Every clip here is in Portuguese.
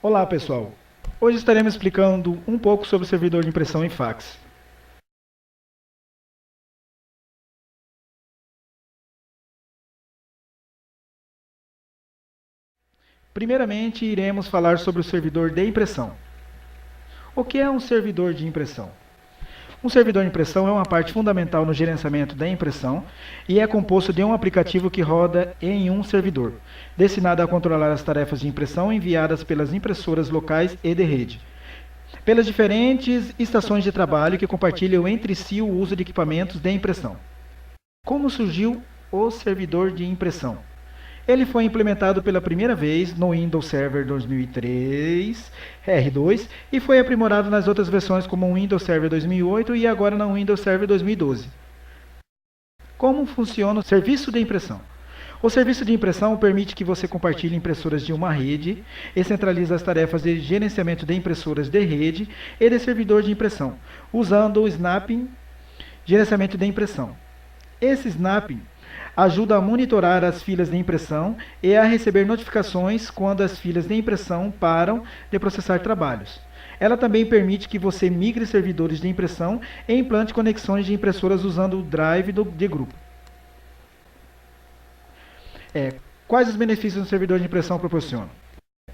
Olá pessoal, hoje estaremos explicando um pouco sobre o servidor de impressão em fax. Primeiramente, iremos falar sobre o servidor de impressão. O que é um servidor de impressão? Um servidor de impressão é uma parte fundamental no gerenciamento da impressão e é composto de um aplicativo que roda em um servidor, destinado a controlar as tarefas de impressão enviadas pelas impressoras locais e de rede, pelas diferentes estações de trabalho que compartilham entre si o uso de equipamentos de impressão. Como surgiu o servidor de impressão? Ele foi implementado pela primeira vez no Windows Server 2003 R2 e foi aprimorado nas outras versões como o Windows Server 2008 e agora no Windows Server 2012. Como funciona o serviço de impressão? O serviço de impressão permite que você compartilhe impressoras de uma rede e centraliza as tarefas de gerenciamento de impressoras de rede e de servidor de impressão, usando o Snapping, gerenciamento de impressão. Esse Snapping ajuda a monitorar as filas de impressão e a receber notificações quando as filas de impressão param de processar trabalhos. Ela também permite que você migre servidores de impressão e implante conexões de impressoras usando o Drive de grupo. Quais os benefícios do servidor de impressão proporciona?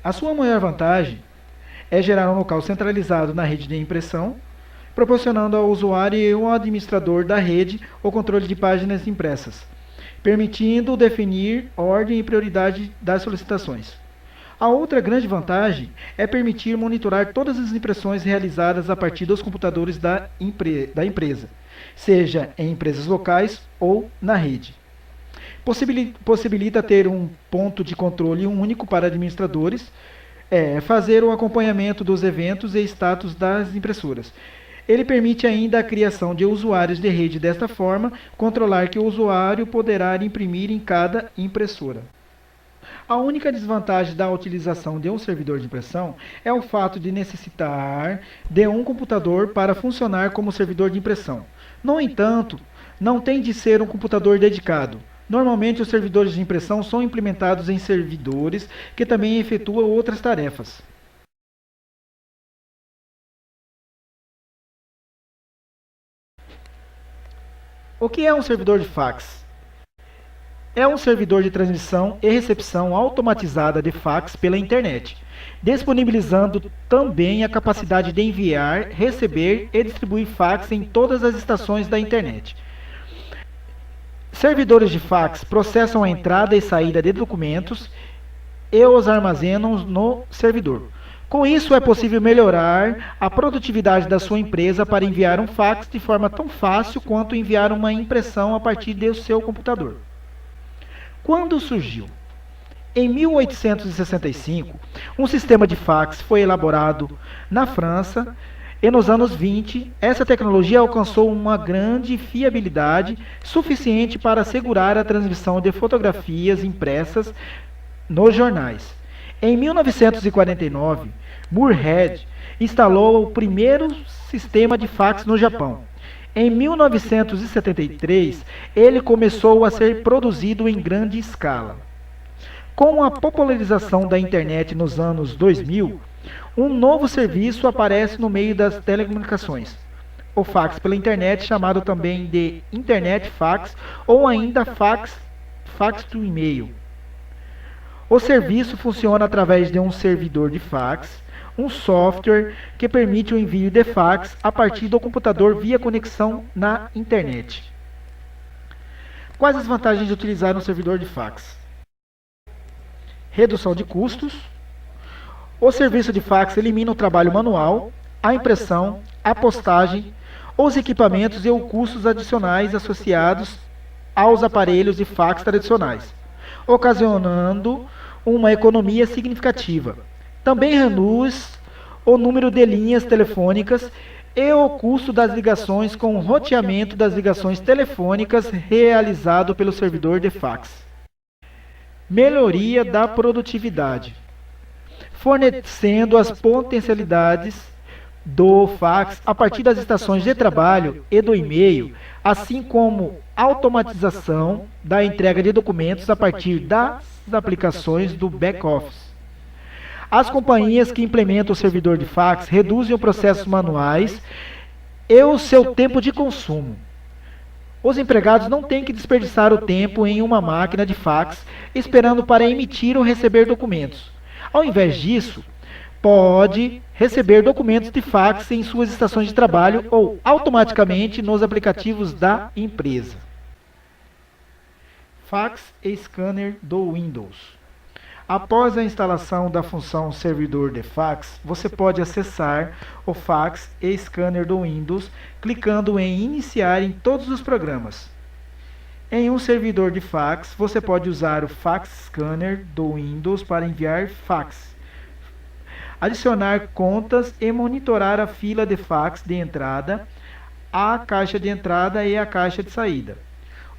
A sua maior vantagem é gerar um local centralizado na rede de impressão, proporcionando ao usuário e ao administrador da rede o controle de páginas impressas, permitindo definir ordem e prioridade das solicitações. A outra grande vantagem é permitir monitorar todas as impressões realizadas a partir dos computadores da empresa, seja em empresas locais ou na rede. Possibilita ter um ponto de controle único para administradores, fazer o acompanhamento dos eventos e status das impressoras. Ele permite ainda a criação de usuários de rede, desta forma, controlar que o usuário poderá imprimir em cada impressora. A única desvantagem da utilização de um servidor de impressão é o fato de necessitar de um computador para funcionar como servidor de impressão. No entanto, não tem de ser um computador dedicado. Normalmente, os servidores de impressão são implementados em servidores que também efetuam outras tarefas. O que é um servidor de fax? É um servidor de transmissão e recepção automatizada de fax pela internet, disponibilizando também a capacidade de enviar, receber e distribuir fax em todas as estações da internet. Servidores de fax processam a entrada e saída de documentos e os armazenam no servidor. Com isso, é possível melhorar a produtividade da sua empresa para enviar um fax de forma tão fácil quanto enviar uma impressão a partir do seu computador. Quando surgiu? Em 1865, um sistema de fax foi elaborado na França e nos anos 20, essa tecnologia alcançou uma grande fiabilidade suficiente para assegurar a transmissão de fotografias impressas nos jornais. Em 1949, Moorehead instalou o primeiro sistema de fax no Japão. Em 1973, ele começou a ser produzido em grande escala. Com a popularização da internet nos anos 2000, um novo serviço aparece no meio das telecomunicações. O fax pela internet, chamado também de Internet Fax ou ainda fax to e-mail. O serviço funciona através de um servidor de fax, um software que permite o envio de fax a partir do computador via conexão na internet. Quais as vantagens de utilizar um servidor de fax? Redução de custos. O serviço de fax elimina o trabalho manual, a impressão, a postagem, os equipamentos e os custos adicionais associados aos aparelhos de fax tradicionais, ocasionando uma economia significativa. Também reduz o número de linhas telefônicas e o custo das ligações com o roteamento das ligações telefônicas realizado pelo servidor de fax. Melhoria da produtividade. Fornecendo as potencialidades do fax a partir das estações de trabalho e do e-mail, assim como automatização da entrega de documentos a partir das aplicações do back-office. As companhias que implementam o servidor de fax reduzem os processos manuais e o seu tempo de consumo. Os empregados não têm que desperdiçar o tempo em uma máquina de fax esperando para emitir ou receber documentos. Ao invés disso, pode receber documentos de fax em suas estações de trabalho ou automaticamente nos aplicativos da empresa. Fax e scanner do Windows. Após a instalação da função servidor de fax, você pode acessar o fax e scanner do Windows clicando em iniciar em todos os programas. Em um servidor de fax, você pode usar o fax scanner do Windows para enviar fax, adicionar contas e monitorar a fila de fax de entrada, a caixa de entrada e a caixa de saída.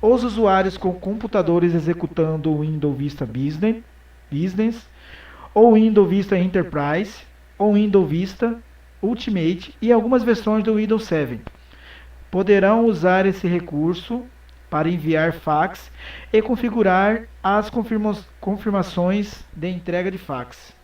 Os usuários com computadores executando o Windows Vista Business, ou Windows Vista Enterprise, ou Windows Vista Ultimate e algumas versões do Windows 7 poderão usar esse recurso para enviar fax e configurar as confirmações de entrega de fax.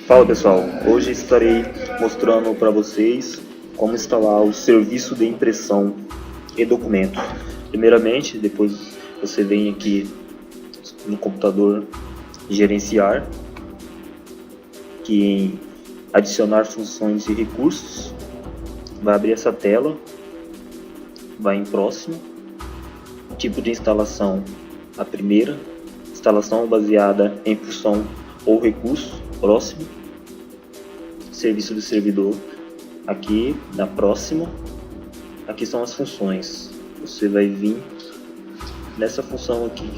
Fala pessoal, hoje estarei mostrando para vocês como instalar o serviço de impressão e documentos. Primeiramente, depois você vem aqui no computador gerenciar, que em adicionar funções e recursos, vai abrir essa tela, vai em próximo, tipo de instalação, a primeira, instalação baseada em função ou recurso, próximo, serviço do servidor, aqui na próxima, aqui são as funções, você vai vir nessa função aqui,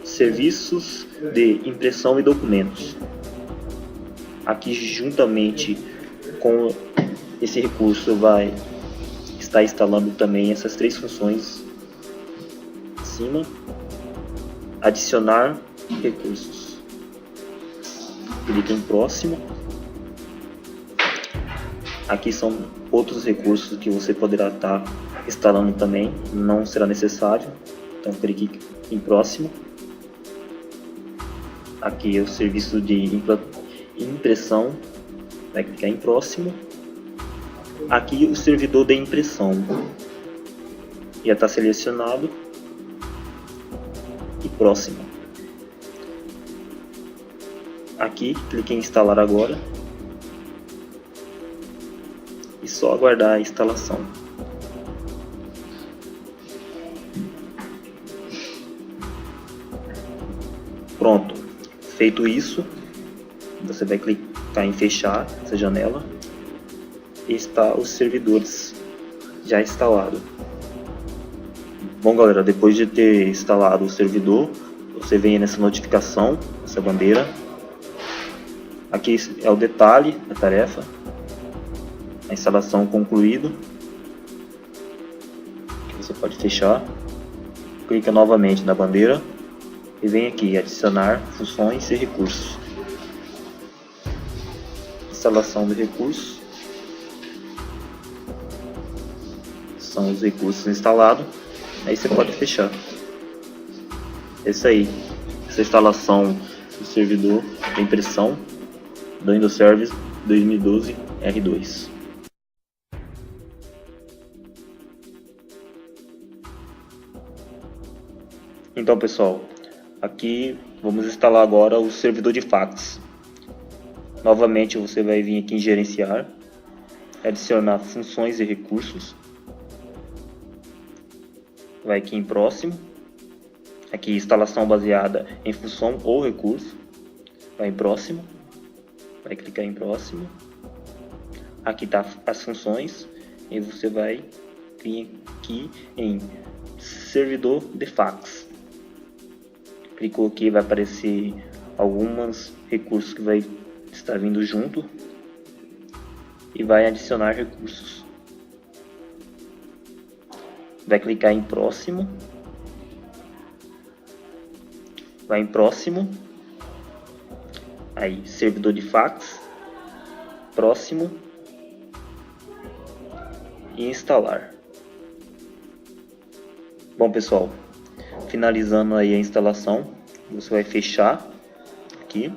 serviços de impressão e documentos, aqui juntamente com esse recurso vai estar instalando também essas três funções acima, adicionar recursos, clique em próximo. Aqui são outros recursos que você poderá estar instalando também, não será necessário, então clique em próximo. Aqui é o serviço de impressão, vai clicar em próximo. Aqui o servidor de impressão, já está selecionado, e próximo. Aqui clique em instalar agora. E só aguardar a instalação. Pronto, feito isso, você vai clicar em fechar essa janela e está os servidores já instalados. Bom galera, depois de ter instalado o servidor, você vem nessa notificação, essa bandeira. Aqui é o detalhe da tarefa. A instalação concluída, você pode fechar, clica novamente na bandeira e vem aqui adicionar funções e recursos, instalação de recursos, são os recursos instalados, aí você pode fechar. É isso aí, essa instalação do servidor de impressão do Windows Service 2012 R2. Então pessoal, aqui vamos instalar agora o servidor de fax. Novamente você vai vir aqui em gerenciar, adicionar funções e recursos, vai aqui em próximo, aqui instalação baseada em função ou recurso, vai em próximo, vai clicar em próximo, aqui está as funções e você vai vir aqui em servidor de fax. Clicou aqui, vai aparecer alguns recursos que vai estar vindo junto e vai adicionar recursos. Vai clicar em próximo, vai em próximo, aí servidor de fax, próximo e instalar. Bom pessoal, finalizando aí a instalação, você vai fechar aqui,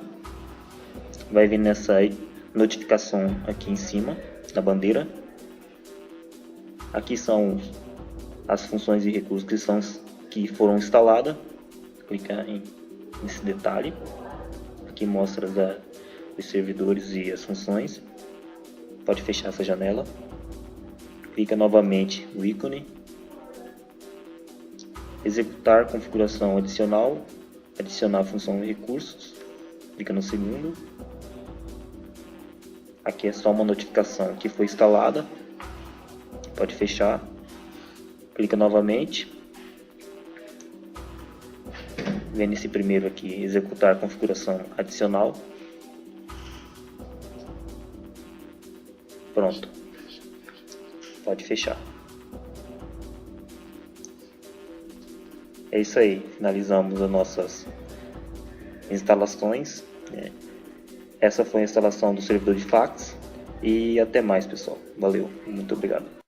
vai vir nessa notificação aqui em cima da bandeira. Aqui são as funções e recursos que foram instaladas. Clicar nesse detalhe. Aqui mostra os servidores e as funções. Pode fechar essa janela. Clica novamente no ícone. Executar configuração adicional. Adicionar função e recursos. Clica no segundo. Aqui é só uma notificação que foi instalada. Pode fechar. Clica novamente. Vem nesse primeiro aqui, executar configuração adicional. Pronto. Pode fechar. É isso aí. Finalizamos as nossas instalações. Essa foi a instalação do servidor de fax. E até mais, pessoal. Valeu. Muito obrigado.